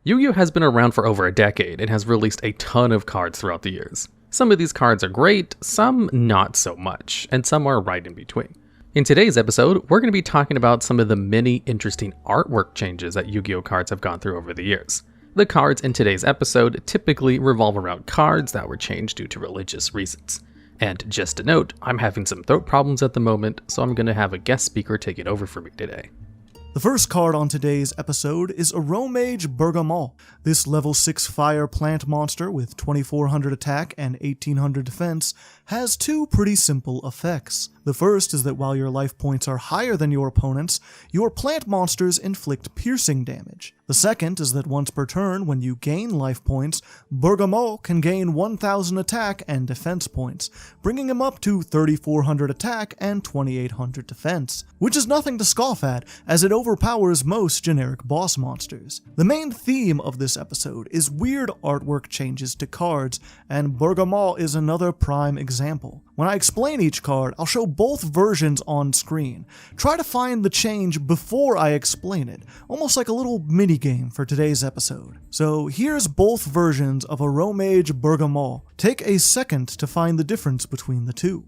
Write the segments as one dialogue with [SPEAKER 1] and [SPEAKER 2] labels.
[SPEAKER 1] Yu-Gi-Oh has been around for over a decade and has released a ton of cards throughout the years. Some of these cards are great, some not so much, and some are right in between. In today's episode, we're going to be talking about some of the many interesting artwork changes that Yu-Gi-Oh cards have gone through over the years. The cards in today's episode typically revolve around cards that were changed due to religious reasons. And just a note, I'm having some throat problems at the moment, so I'm going to have a guest speaker take it over for me today.
[SPEAKER 2] The first card on today's episode is Aromage Bergamot. This level 6 fire plant monster with 2400 attack and 1800 defense has two pretty simple effects. The first is that while your life points are higher than your opponent's, your plant monsters inflict piercing damage. The second is that once per turn, when you gain life points, Bergamot can gain 1000 attack and defense points, bringing him up to 3400 attack and 2800 defense, which is nothing to scoff at, as it overpowers most generic boss monsters. The main theme of this episode is weird artwork changes to cards, and Bergamot is another prime example. When I explain each card, I'll show both versions on screen. Try to find the change before I explain it, almost like a little minigame for today's episode. So here's both versions of Aromage Bergamot. Take a second to find the difference between the two.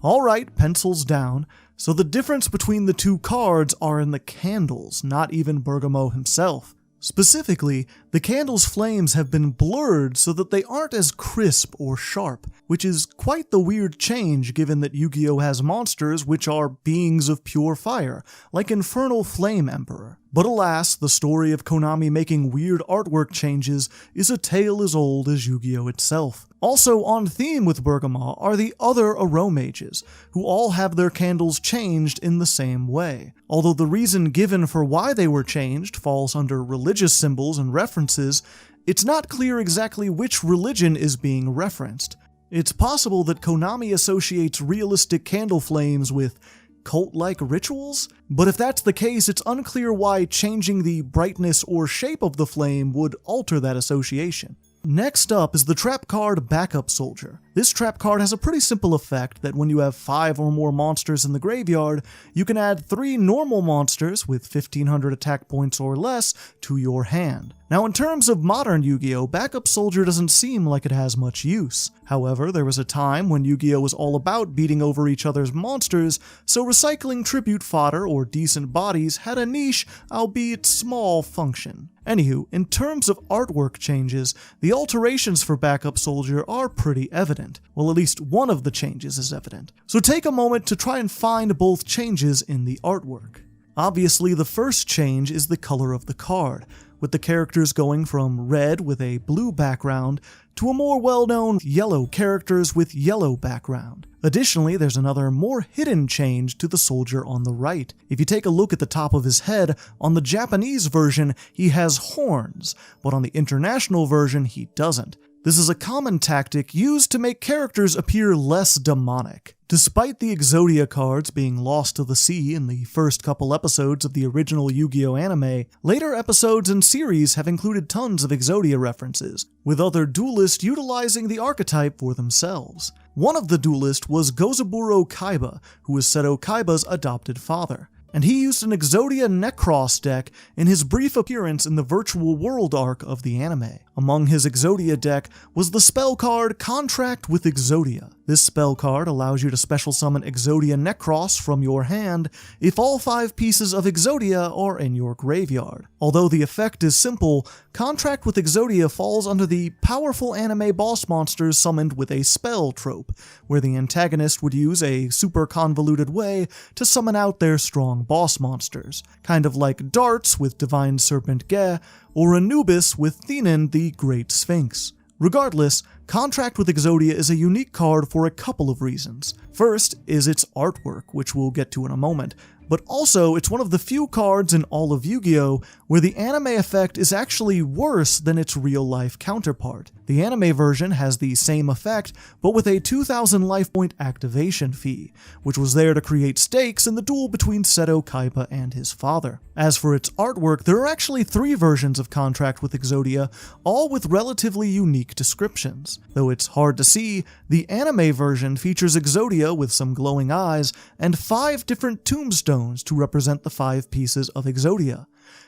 [SPEAKER 2] Alright, pencils down. So the difference between the two cards are in the candles, not even Bergamot himself. Specifically, the candle's flames have been blurred so that they aren't as crisp or sharp, which is quite the weird change given that Yu-Gi-Oh has monsters which are beings of pure fire, like Infernal Flame Emperor. But alas, the story of Konami making weird artwork changes is a tale as old as Yu-Gi-Oh itself. Also on theme with Bergamot are the other Aromages, who all have their candles changed in the same way. Although the reason given for why they were changed falls under religious symbols and references, it's not clear exactly which religion is being referenced. It's possible that Konami associates realistic candle flames with cult-like rituals? But if that's the case, it's unclear why changing the brightness or shape of the flame would alter that association. Next up is the trap card Backup Soldier. This trap card has a pretty simple effect that when you have 5 or more monsters in the graveyard, you can add 3 normal monsters with 1500 attack points or less to your hand. Now in terms of modern Yu-Gi-Oh, Backup Soldier doesn't seem like it has much use. However, there was a time when Yu-Gi-Oh was all about beating over each other's monsters, so recycling tribute fodder or decent bodies had a niche, albeit small, function. Anywho, in terms of artwork changes, the alterations for Backup Soldier are pretty evident. Well, at least one of the changes is evident. So take a moment to try and find both changes in the artwork. Obviously, the first change is the color of the card, with the characters going from red with a blue background to a more well-known yellow characters with yellow background. Additionally, there's another more hidden change to the soldier on the right. If you take a look at the top of his head, on the Japanese version he has horns, but on the international version he doesn't. This is a common tactic used to make characters appear less demonic. Despite the Exodia cards being lost to the sea in the first couple episodes of the original Yu-Gi-Oh anime, later episodes and series have included tons of Exodia references, with other duelists utilizing the archetype for themselves. One of the duelists was Gozaburo Kaiba, who was Seto Kaiba's adopted father, and he used an Exodia Necros deck in his brief appearance in the Virtual World arc of the anime. Among his Exodia deck was the spell card Contract with Exodia. This spell card allows you to special summon Exodia Necros from your hand if all 5 pieces of Exodia are in your graveyard. Although the effect is simple, Contract with Exodia falls under the powerful anime boss monsters summoned with a spell trope, where the antagonist would use a super convoluted way to summon out their strong boss monsters, kind of like Darts with Divine Serpent Ge, or Anubis with Thenan the Great Sphinx. Regardless, Contract with Exodia is a unique card for a couple of reasons. First is its artwork, which we'll get to in a moment, but also it's one of the few cards in all of Yu-Gi-Oh! Where the anime effect is actually worse than its real-life counterpart. The anime version has the same effect, but with a 2000 life point activation fee, which was there to create stakes in the duel between Seto Kaiba and his father. As for its artwork, there are actually 3 versions of Contract with Exodia, all with relatively unique descriptions. Though it's hard to see, the anime version features Exodia with some glowing eyes and 5 different tombstones to represent the 5 pieces of Exodia.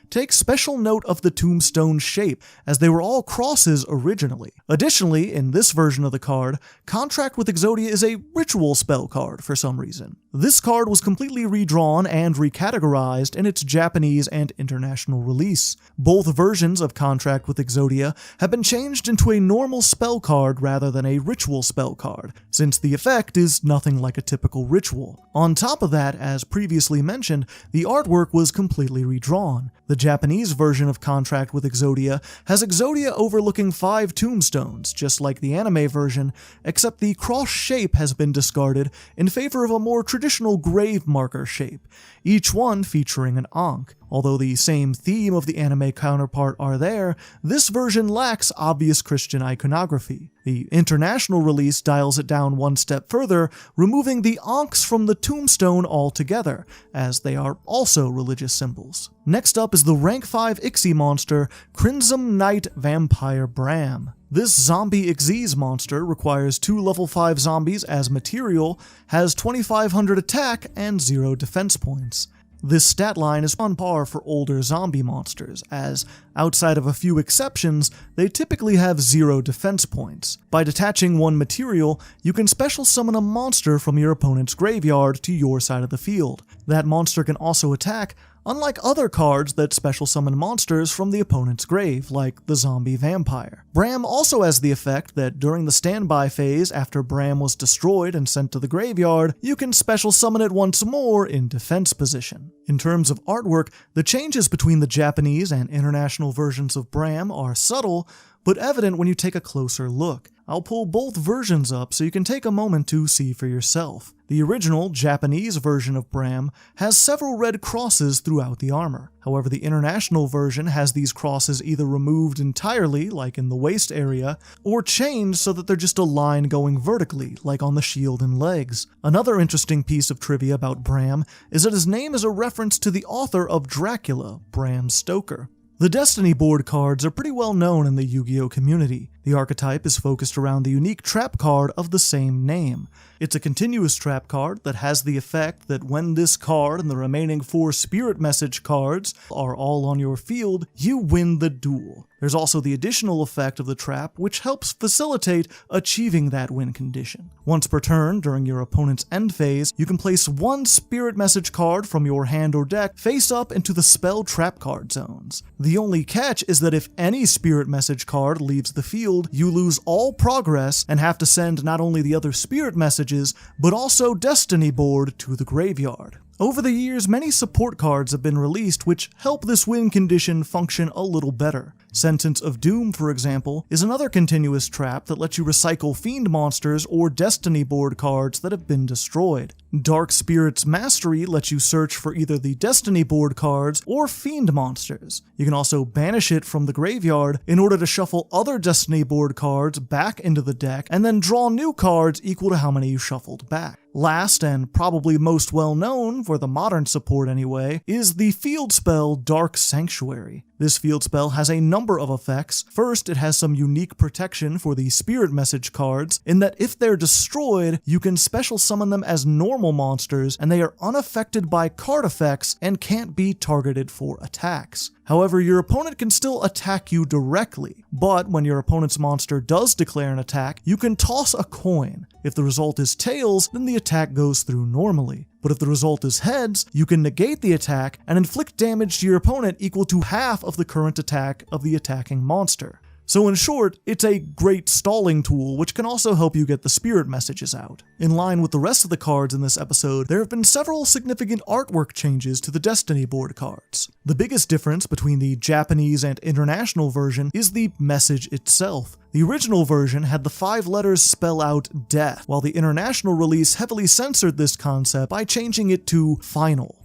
[SPEAKER 2] take special note of the tombstone shape, as they were all crosses originally. Additionally, in this version of the card, Contract with Exodia is a ritual spell card for some reason. This card was completely redrawn and recategorized in its Japanese and international release. Both versions of Contract with Exodia have been changed into a normal spell card rather than a ritual spell card, since the effect is nothing like a typical ritual. On top of that, as previously mentioned, the artwork was completely redrawn. The Japanese version of Contract with Exodia has Exodia overlooking 5 tombstones, just like the anime version, except the cross shape has been discarded in favor of a more traditional grave marker shape, each one featuring an Ankh. Although the same theme of the anime counterpart are there, this version lacks obvious Christian iconography. The international release dials it down one step further, removing the Ankhs from the tombstone altogether, as they are also religious symbols. Next up is the rank 5 Ixie monster, Crimson Knight Vampire Bram. This zombie Xyz monster requires 2 level 5 zombies as material, has 2500 attack and 0 defense points. This stat line is on par for older zombie monsters, as, outside of a few exceptions, they typically have 0 defense points. By detaching one material, you can special summon a monster from your opponent's graveyard to your side of the field. That monster can also attack, unlike other cards that special summon monsters from the opponent's grave, like the zombie vampire. Bram also has the effect that during the standby phase after Bram was destroyed and sent to the graveyard, you can special summon it once more in defense position. In terms of artwork, the changes between the Japanese and international versions of Bram are subtle, but evident when you take a closer look. I'll pull both versions up so you can take a moment to see for yourself. The original Japanese version of Bram has several red crosses throughout the armor. However, the international version has these crosses either removed entirely, like in the waist area, or changed so that they're just a line going vertically, like on the shield and legs. Another interesting piece of trivia about Bram is that his name is a reference to the author of Dracula, Bram Stoker. The Destiny board cards are pretty well known in the Yu-Gi-Oh community. The archetype is focused around the unique trap card of the same name. It's a continuous trap card that has the effect that when this card and the remaining 4 spirit message cards are all on your field, you win the duel. There's also the additional effect of the trap, which helps facilitate achieving that win condition. Once per turn, during your opponent's end phase, you can place 1 spirit message card from your hand or deck face up into the spell trap card zones. The only catch is that if any spirit message card leaves the field, you lose all progress and have to send not only the other spirit messages, but also Destiny board to the graveyard. Over the years, many support cards have been released which help this win condition function a little better. Sentence of Doom, for example, is another continuous trap that lets you recycle Fiend monsters or Destiny board cards that have been destroyed. Dark Spirit's Mastery lets you search for either the Destiny board cards or Fiend monsters. You can also banish it from the graveyard in order to shuffle other Destiny board cards back into the deck and then draw new cards equal to how many you shuffled back. Last, and probably most well known, for the modern support anyway, is the field spell Dark Sanctuary. This field spell has a number of effects. First, it has some unique protection for the spirit message cards, in that if they're destroyed, you can special summon them as normal monsters, and they are unaffected by card effects and can't be targeted for attacks. However, your opponent can still attack you directly, but when your opponent's monster does declare an attack, you can toss a coin. If the result is tails, then the attack goes through normally. But if the result is heads, you can negate the attack and inflict damage to your opponent equal to half of the current attack of the attacking monster. So in short, it's a great stalling tool which can also help you get the spirit messages out. In line with the rest of the cards in this episode, there have been several significant artwork changes to the Destiny board cards. The biggest difference between the Japanese and international version is the message itself. The original version had the 5 letters spell out death, while the international release heavily censored this concept by changing it to final.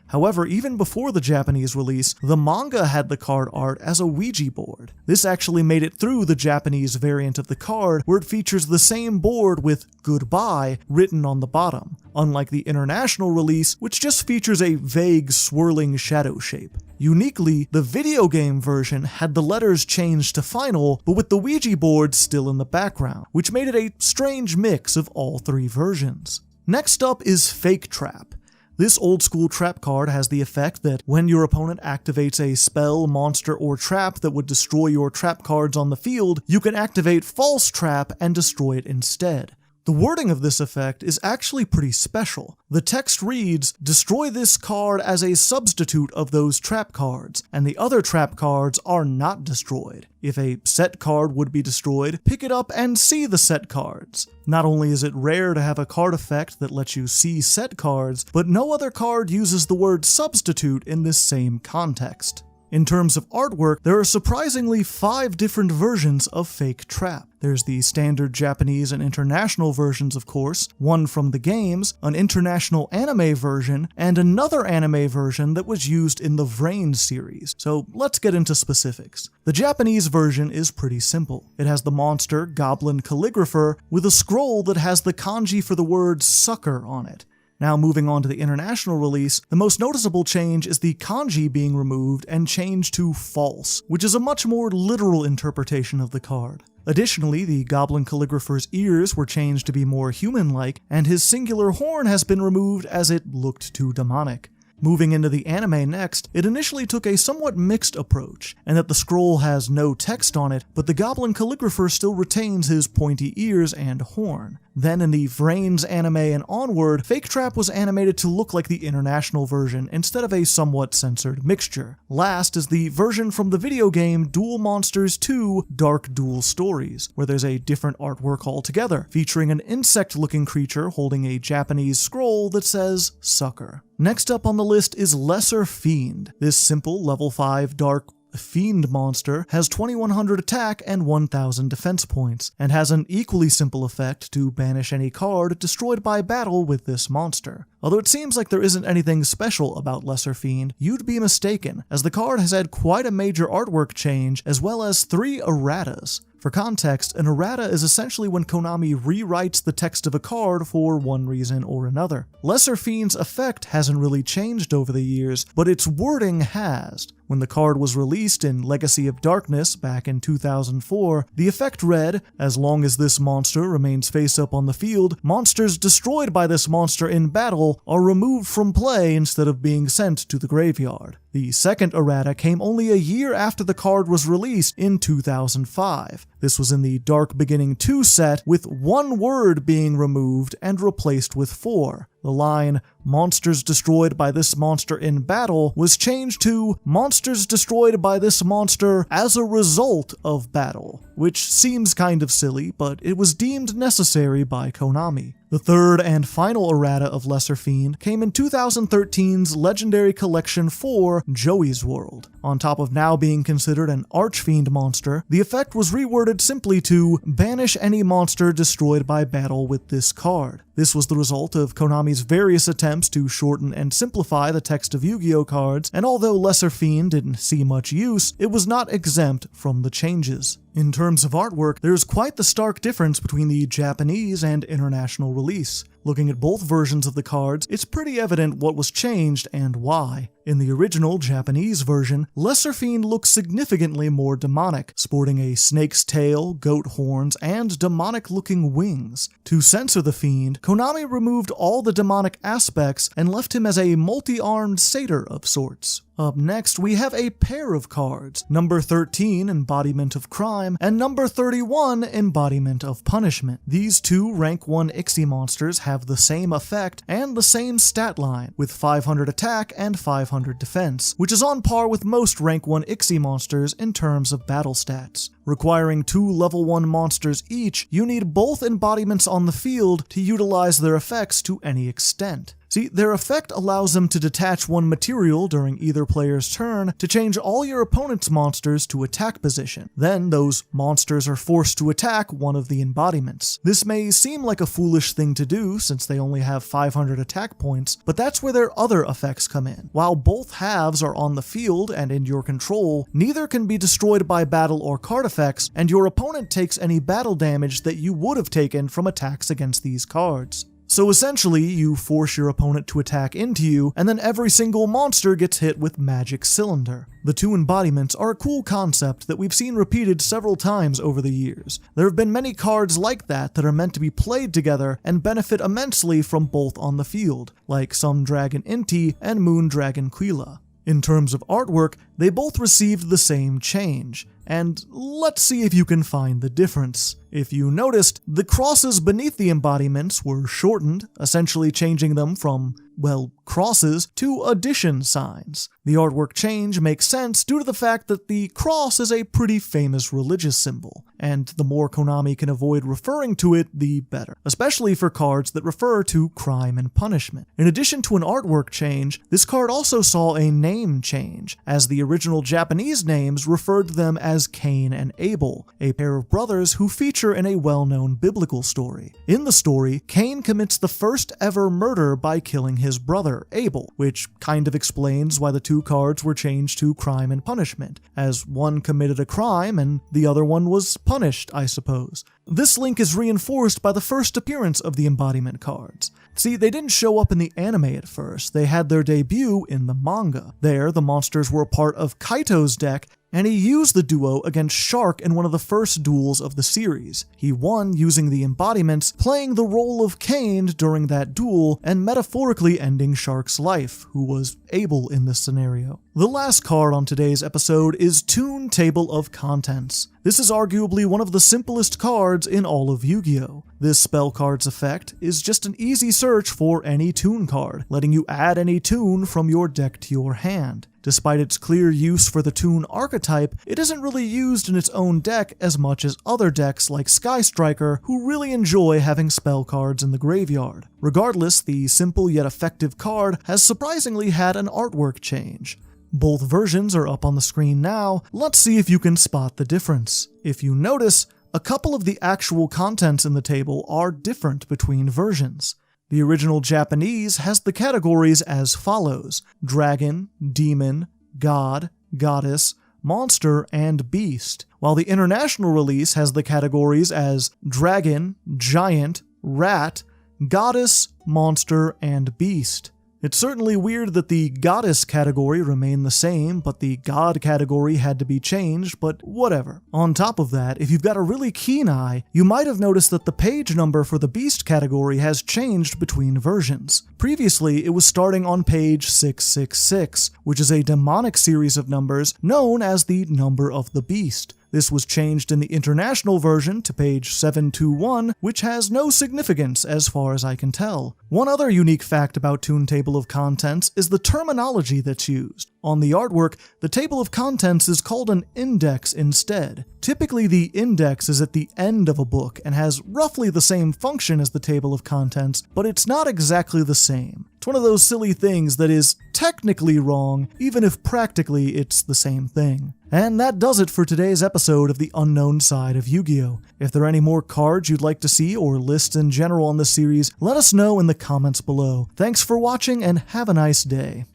[SPEAKER 2] However, even before the Japanese release, the manga had the card art as a Ouija board. This actually made it through the Japanese variant of the card, where it features the same board with "Goodbye" written on the bottom, unlike the international release, which just features a vague swirling shadow shape. Uniquely, the video game version had the letters changed to final, but with the Ouija board still in the background, which made it a strange mix of all 3 versions. Next up is Fake Trap. This old school trap card has the effect that when your opponent activates a spell, monster, or trap that would destroy your trap cards on the field, you can activate False Trap and destroy it instead. The wording of this effect is actually pretty special. The text reads, destroy this card as a substitute of those trap cards, and the other trap cards are not destroyed. If a set card would be destroyed, pick it up and see the set cards. Not only is it rare to have a card effect that lets you see set cards, but no other card uses the word substitute in this same context. In terms of artwork, there are surprisingly 5 different versions of Fake Trap. There's the standard Japanese and international versions, of course, one from the games, an international anime version, and another anime version that was used in the Vrain series. So let's get into specifics. The Japanese version is pretty simple. It has the monster Goblin Calligrapher with a scroll that has the kanji for the word sucker on it. Now moving on to the international release, the most noticeable change is the kanji being removed and changed to false, which is a much more literal interpretation of the card. Additionally, the Goblin Calligrapher's ears were changed to be more human-like, and his singular horn has been removed as it looked too demonic. Moving into the anime next, it initially took a somewhat mixed approach, and that the scroll has no text on it, but the Goblin Calligrapher still retains his pointy ears and horn. Then in the Vrain's anime and onward, Fake Trap was animated to look like the international version instead of a somewhat censored mixture. Last is the version from the video game Duel Monsters 2 Dark Duel Stories, where there's a different artwork altogether, featuring an insect-looking creature holding a Japanese scroll that says sucker. Next up on the list is Lesser Fiend. This simple level 5 dark Fiend monster has 2100 attack and 1000 defense points, and has an equally simple effect to banish any card destroyed by battle with this monster. Although it seems like there isn't anything special about Lesser Fiend, you'd be mistaken, as the card has had quite a major artwork change as well as 3 erratas. For context, an errata is essentially when Konami rewrites the text of a card for one reason or another. Lesser Fiend's effect hasn't really changed over the years, but its wording has. When the card was released in Legacy of Darkness back in 2004, the effect read, as long as this monster remains face up on the field, monsters destroyed by this monster in battle are removed from play instead of being sent to the graveyard. The second errata came only a year after the card was released in 2005. This was in the Dark Beginning 2 set, with 1 word being removed and replaced with 4. The line, monsters destroyed by this monster in battle, was changed to monsters destroyed by this monster as a result of battle, which seems kind of silly, but it was deemed necessary by Konami. The third and final errata of Lesser Fiend came in 2013's Legendary Collection 4, Joey's World. On top of now being considered an Archfiend monster, the effect was reworded simply to banish any monster destroyed by battle with this card. This was the result of Konami's various attempts to shorten and simplify the text of Yu-Gi-Oh cards, and although Lesser Fiend didn't see much use, it was not exempt from the changes. In terms of artwork, there's quite the stark difference between the Japanese and international release. Looking at both versions of the cards, it's pretty evident what was changed and why. In the original Japanese version, Lesser Fiend looks significantly more demonic, sporting a snake's tail, goat horns, and demonic-looking wings. To censor the Fiend, Konami removed all the demonic aspects and left him as a multi-armed satyr of sorts. Up next, we have a pair of cards, number 13, Embodiment of Crime, and number 31, Embodiment of Punishment. These two rank 1 Ixie monsters have the same effect and the same stat line, with 500 attack and 500 defense, which is on par with most rank 1 Ixie monsters in terms of battle stats. Requiring 2 level 1 monsters each, you need both embodiments on the field to utilize their effects to any extent. See, their effect allows them to detach one material during either player's turn to change all your opponent's monsters to attack position. Then those monsters are forced to attack one of the embodiments. This may seem like a foolish thing to do since they only have 500 attack points, but that's where their other effects come in. While both halves are on the field and in your control, neither can be destroyed by battle or card effects, and your opponent takes any battle damage that you would have taken from attacks against these cards. So essentially, you force your opponent to attack into you, and then every single monster gets hit with Magic Cylinder. The two embodiments are a cool concept that we've seen repeated several times over the years. There have been many cards like that are meant to be played together and benefit immensely from both on the field, like Sun Dragon Inti and Moon Dragon Quila. In terms of artwork, they both received the same change, and let's see if you can find the difference. If you noticed, the crosses beneath the embodiments were shortened, essentially changing them from, well, crosses to addition signs. The artwork change makes sense due to the fact that the cross is a pretty famous religious symbol, and the more Konami can avoid referring to it, the better, especially for cards that refer to crime and punishment. In addition to an artwork change, this card also saw a name change, as the original Japanese names referred to them as Cain and Abel, a pair of brothers who feature in a well-known biblical story. In the story, Cain commits the first ever murder by killing his brother, Abel, which kind of explains why the two cards were changed to crime and punishment, as one committed a crime and the other one was punished, I suppose. This link is reinforced by the first appearance of the embodiment cards. See, they didn't show up in the anime at first, they had their debut in the manga. There, the monsters were a part of Kaito's deck, and he used the duo against Shark in one of the first duels of the series. He won using the embodiments, playing the role of Cain during that duel, and metaphorically ending Shark's life, who was Abel in this scenario. The last card on today's episode is Toon Table of Contents. This is arguably one of the simplest cards in all of Yu-Gi-Oh! This spell card's effect is just an easy search for any Toon card, letting you add any Toon from your deck to your hand. Despite its clear use for the Toon archetype, it isn't really used in its own deck as much as other decks like Sky Striker, who really enjoy having spell cards in the graveyard. Regardless, the simple yet effective card has surprisingly had an artwork change. Both versions are up on the screen now. Let's see if you can spot the difference. If you notice, a couple of the actual contents in the table are different between versions. The original Japanese has the categories as follows: Dragon, Demon, God, Goddess, Monster, and Beast, while the international release has the categories as Dragon, Giant, Rat, Goddess, Monster, and Beast. It's certainly weird that the Goddess category remained the same, but the God category had to be changed, but whatever. On top of that, if you've got a really keen eye, you might have noticed that the page number for the Beast category has changed between versions. Previously, it was starting on page 666, which is a demonic series of numbers known as the Number of the Beast. This was changed in the international version to page 721, which has no significance as far as I can tell. One other unique fact about Toon Table of Contents is the terminology that's used. On the artwork, the table of contents is called an index instead. Typically, the index is at the end of a book and has roughly the same function as the table of contents, but it's not exactly the same. It's one of those silly things that is technically wrong, even if practically it's the same thing. And that does it for today's episode of The Unknown Side of Yu-Gi-Oh! If there are any more cards you'd like to see or lists in general on this series, let us know in the comments below. Thanks for watching and have a nice day.